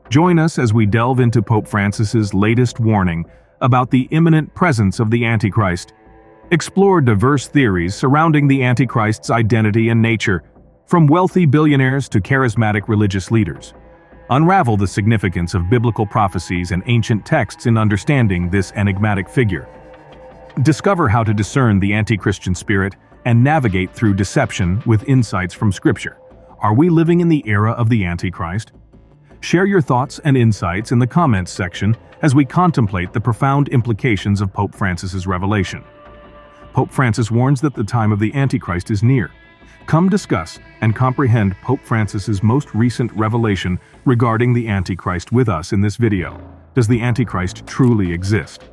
Join us as we delve into Pope Francis's latest warning about the imminent presence of the Antichrist. Explore diverse theories surrounding the Antichrist's identity and nature, from wealthy billionaires to charismatic religious leaders. Unravel the significance of biblical prophecies and ancient texts in understanding this enigmatic figure. Discover how to discern the anti-Christian spirit and navigate through deception with insights from Scripture. Are we living in the era of the Antichrist? Share your thoughts and insights in the comments section as we contemplate the profound implications of Pope Francis's revelation. Pope Francis warns that the time of the Antichrist is near. Come discuss and comprehend Pope Francis's most recent revelation regarding the Antichrist with us in this video. Does the Antichrist truly exist?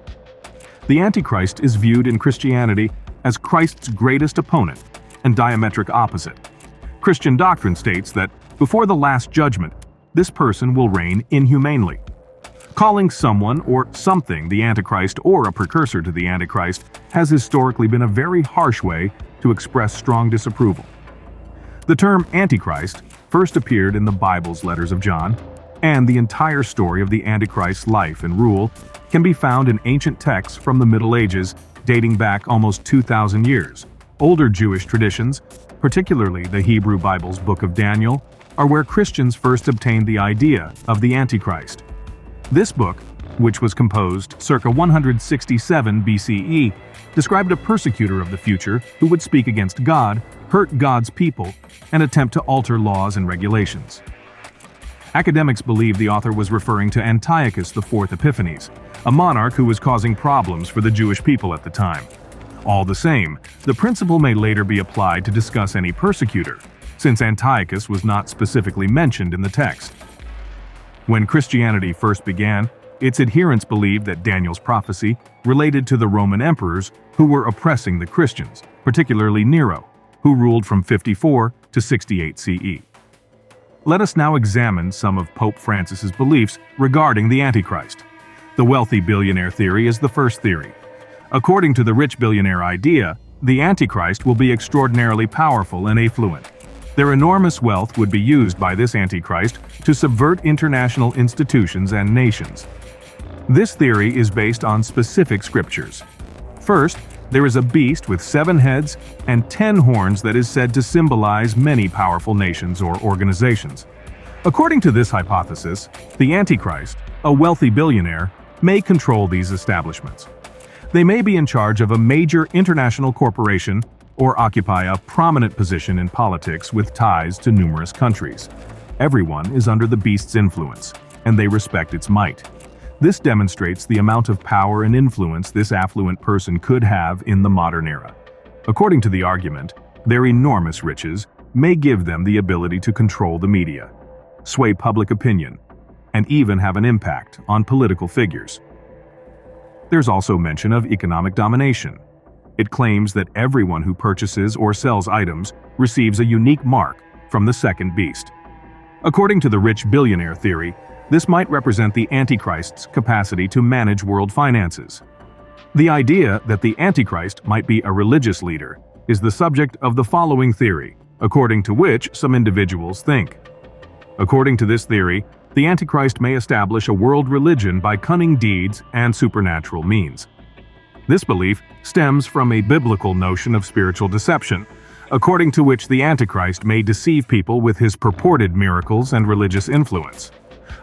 The Antichrist is viewed in Christianity as Christ's greatest opponent and diametric opposite. Christian doctrine states that, before the Last Judgment, this person will reign inhumanely. Calling someone or something the Antichrist or a precursor to the Antichrist has historically been a very harsh way to express strong disapproval. The term Antichrist first appeared in the Bible's letters of John, and the entire story of the Antichrist's life and rule can be found in ancient texts from the Middle Ages dating back almost 2,000 years. Older Jewish traditions, particularly the Hebrew Bible's Book of Daniel, are where Christians first obtained the idea of the Antichrist. This book, which was composed circa 167 BCE, described a persecutor of the future who would speak against God, hurt God's people, and attempt to alter laws and regulations. Academics believe the author was referring to Antiochus IV Epiphanes, a monarch who was causing problems for the Jewish people at the time. All the same, the principle may later be applied to discuss any persecutor, since Antiochus was not specifically mentioned in the text. When Christianity first began, its adherents believed that Daniel's prophecy related to the Roman emperors who were oppressing the Christians, particularly Nero, who ruled from 54 to 68 CE. Let us now examine some of Pope Francis's beliefs regarding the Antichrist. The wealthy billionaire theory is the first theory. According to the rich billionaire idea, the Antichrist will be extraordinarily powerful and affluent. Their enormous wealth would be used by this Antichrist to subvert international institutions and nations. This theory is based on specific scriptures. First, there is a beast with 7 heads and 10 horns that is said to symbolize many powerful nations or organizations. According to this hypothesis, the Antichrist, a wealthy billionaire, may control these establishments. They may be in charge of a major international corporation or occupy a prominent position in politics with ties to numerous countries. Everyone is under the beast's influence, and they respect its might. This demonstrates the amount of power and influence this affluent person could have in the modern era. According to the argument, their enormous riches may give them the ability to control the media, sway public opinion, and even have an impact on political figures. There's also mention of economic domination. It claims that everyone who purchases or sells items receives a unique mark from the second beast. According to the rich billionaire theory, this might represent the Antichrist's capacity to manage world finances. The idea that the Antichrist might be a religious leader is the subject of the following theory, according to which some individuals think. According to this theory, the Antichrist may establish a world religion by cunning deeds and supernatural means. This belief stems from a biblical notion of spiritual deception, according to which the Antichrist may deceive people with his purported miracles and religious influence.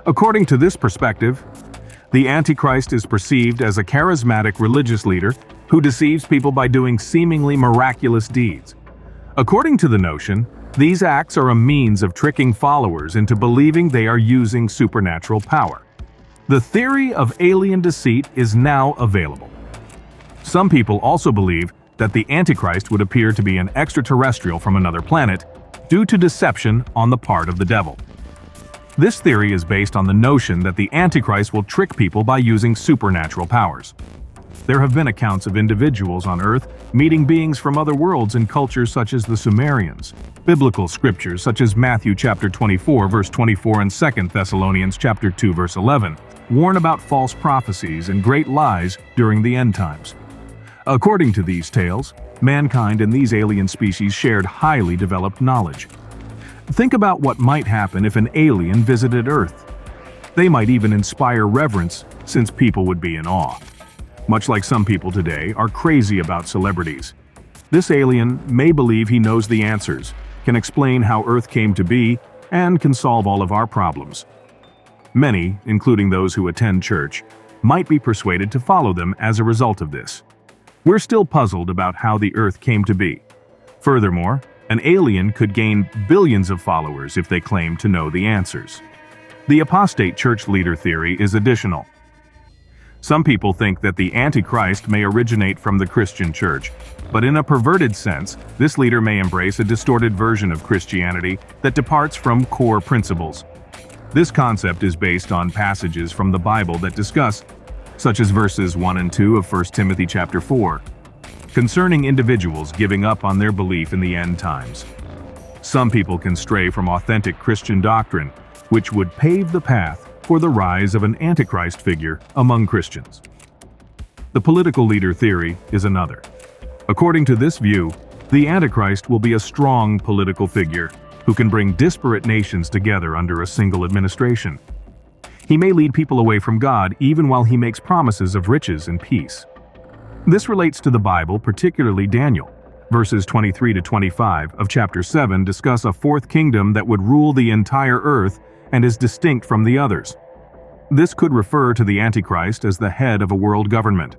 According to this perspective, the Antichrist is perceived as a charismatic religious leader who deceives people by doing seemingly miraculous deeds. According to the notion, these acts are a means of tricking followers into believing they are using supernatural power. The theory of alien deceit is now available. Some people also believe that the Antichrist would appear to be an extraterrestrial from another planet due to deception on the part of the devil. This theory is based on the notion that the Antichrist will trick people by using supernatural powers. There have been accounts of individuals on Earth meeting beings from other worlds in cultures such as the Sumerians. Biblical scriptures such as Matthew chapter 24 verse 24 and 2 Thessalonians chapter 2 verse 11 warn about false prophecies and great lies during the end times. According to these tales, mankind and these alien species shared highly developed knowledge. Think about what might happen if an alien visited Earth. They might even inspire reverence, since people would be in awe. Much like some people today are crazy about celebrities. This alien may believe he knows the answers, can explain how Earth came to be, and can solve all of our problems. Many, including those who attend church, might be persuaded to follow them as a result of this. We're still puzzled about how the Earth came to be. Furthermore, an alien could gain billions of followers if they claim to know the answers. The apostate church leader theory is additional. Some people think that the Antichrist may originate from the Christian church, but in a perverted sense, this leader may embrace a distorted version of Christianity that departs from core principles. This concept is based on passages from the Bible that discuss, such as verses 1 and 2 of 1 Timothy chapter 4, concerning individuals giving up on their belief in the end times. Some people can stray from authentic Christian doctrine, which would pave the path for the rise of an Antichrist figure among Christians. The political leader theory is another. According to this view, the Antichrist will be a strong political figure who can bring disparate nations together under a single administration. He may lead people away from God even while he makes promises of riches and peace. This relates to the Bible, particularly Daniel. Verses 23 to 25 of chapter 7 discuss a fourth kingdom that would rule the entire earth and is distinct from the others. This could refer to the Antichrist as the head of a world government.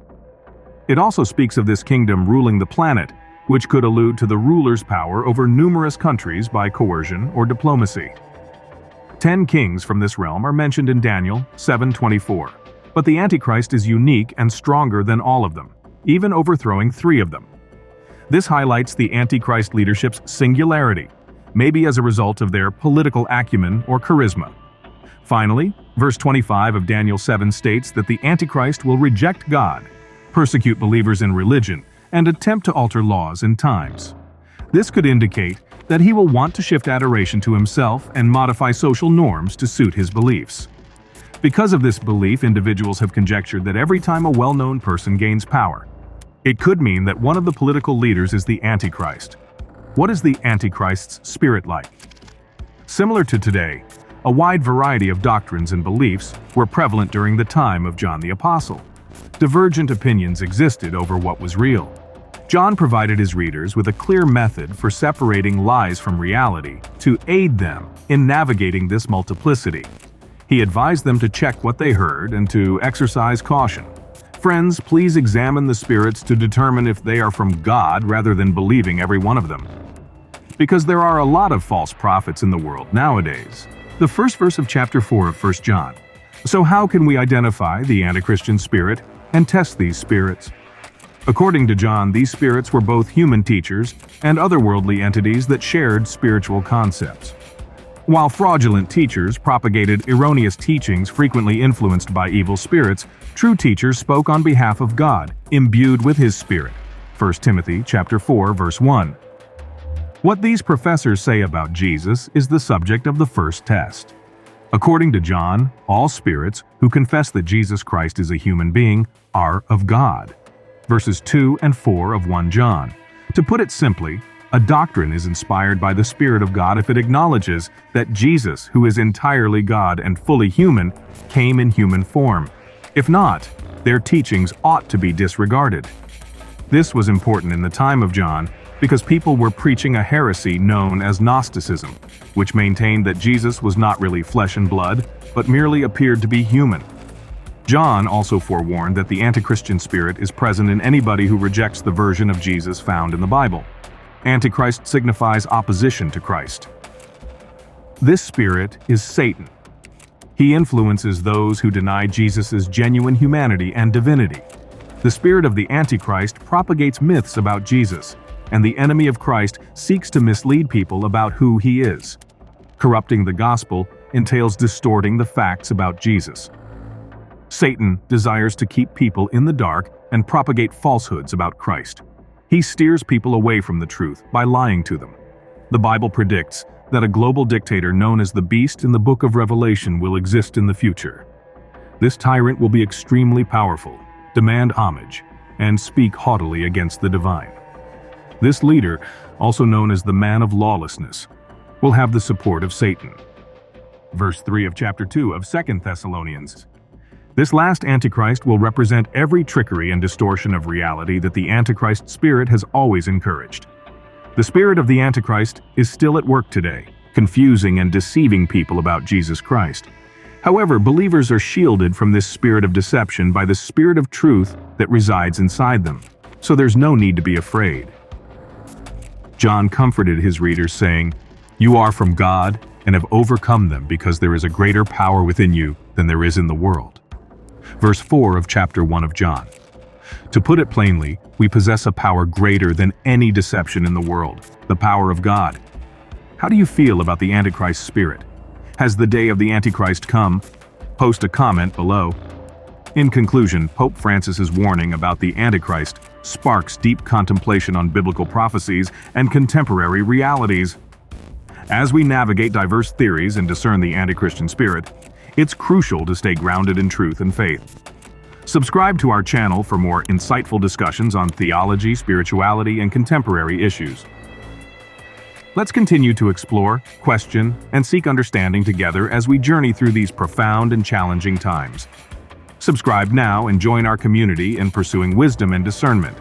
It also speaks of this kingdom ruling the planet, which could allude to the ruler's power over numerous countries by coercion or diplomacy. 10 kings from this realm are mentioned in Daniel 7:24, but the Antichrist is unique and stronger than all of them, even overthrowing 3 of them. This highlights the Antichrist leadership's singularity, maybe as a result of their political acumen or charisma. Finally, verse 25 of Daniel 7 states that the Antichrist will reject God, persecute believers in religion, and attempt to alter laws and times. This could indicate that he will want to shift adoration to himself and modify social norms to suit his beliefs. Because of this belief, individuals have conjectured that every time a well-known person gains power, it could mean that one of the political leaders is the Antichrist. What is the Antichrist's spirit like? Similar to today, a wide variety of doctrines and beliefs were prevalent during the time of John the Apostle. Divergent opinions existed over what was real. John provided his readers with a clear method for separating lies from reality to aid them in navigating this multiplicity. He advised them to check what they heard and to exercise caution. Friends, please examine the spirits to determine if they are from God rather than believing every one of them. Because there are a lot of false prophets in the world nowadays. The first verse of chapter 4 of 1 John. So how can we identify the anti-Christian spirit and test these spirits? According to John, these spirits were both human teachers and otherworldly entities that shared spiritual concepts. While fraudulent teachers propagated erroneous teachings frequently influenced by evil spirits, true teachers spoke on behalf of God, imbued with His Spirit. 1 Timothy chapter 4, verse 1. What these professors say about Jesus is the subject of the first test. According to John, all spirits who confess that Jesus Christ is a human being are of God. Verses 2 and 4 of 1 John. To put it simply, a doctrine is inspired by the Spirit of God if it acknowledges that Jesus, who is entirely God and fully human, came in human form. If not, their teachings ought to be disregarded. This was important in the time of John because people were preaching a heresy known as Gnosticism, which maintained that Jesus was not really flesh and blood, but merely appeared to be human. John also forewarned that the anti-Christian spirit is present in anybody who rejects the version of Jesus found in the Bible. Antichrist signifies opposition to Christ. This spirit is Satan. He influences those who deny Jesus' genuine humanity and divinity. The spirit of the Antichrist propagates myths about Jesus, and the enemy of Christ seeks to mislead people about who he is. Corrupting the gospel entails distorting the facts about Jesus. Satan desires to keep people in the dark and propagate falsehoods about Christ. He steers people away from the truth by lying to them. The Bible predicts that a global dictator known as the Beast in the book of Revelation will exist in the future. This tyrant will be extremely powerful, demand homage, and speak haughtily against the divine. This leader, also known as the man of lawlessness, will have the support of Satan. verse 3 of chapter 2 of 2 Thessalonians. This last Antichrist will represent every trickery and distortion of reality that the Antichrist spirit has always encouraged. The spirit of the Antichrist is still at work today, confusing and deceiving people about Jesus Christ. However, believers are shielded from this spirit of deception by the spirit of truth that resides inside them, so there's no need to be afraid. John comforted his readers, saying, "You are from God and have overcome them, because there is a greater power within you than there is in the world." Verse 4 of chapter 1 of John. To put it plainly, we possess a power greater than any deception in the world, the power of God. How do you feel about the Antichrist spirit? Has the day of the Antichrist come? Post a comment below. In conclusion, Pope Francis's warning about the Antichrist sparks deep contemplation on biblical prophecies and contemporary realities. As we navigate diverse theories and discern the anti-Christian spirit, it's crucial to stay grounded in truth and faith. Subscribe to our channel for more insightful discussions on theology, spirituality, and contemporary issues. Let's continue to explore, question, and seek understanding together as we journey through these profound and challenging times. Subscribe now and join our community in pursuing wisdom and discernment.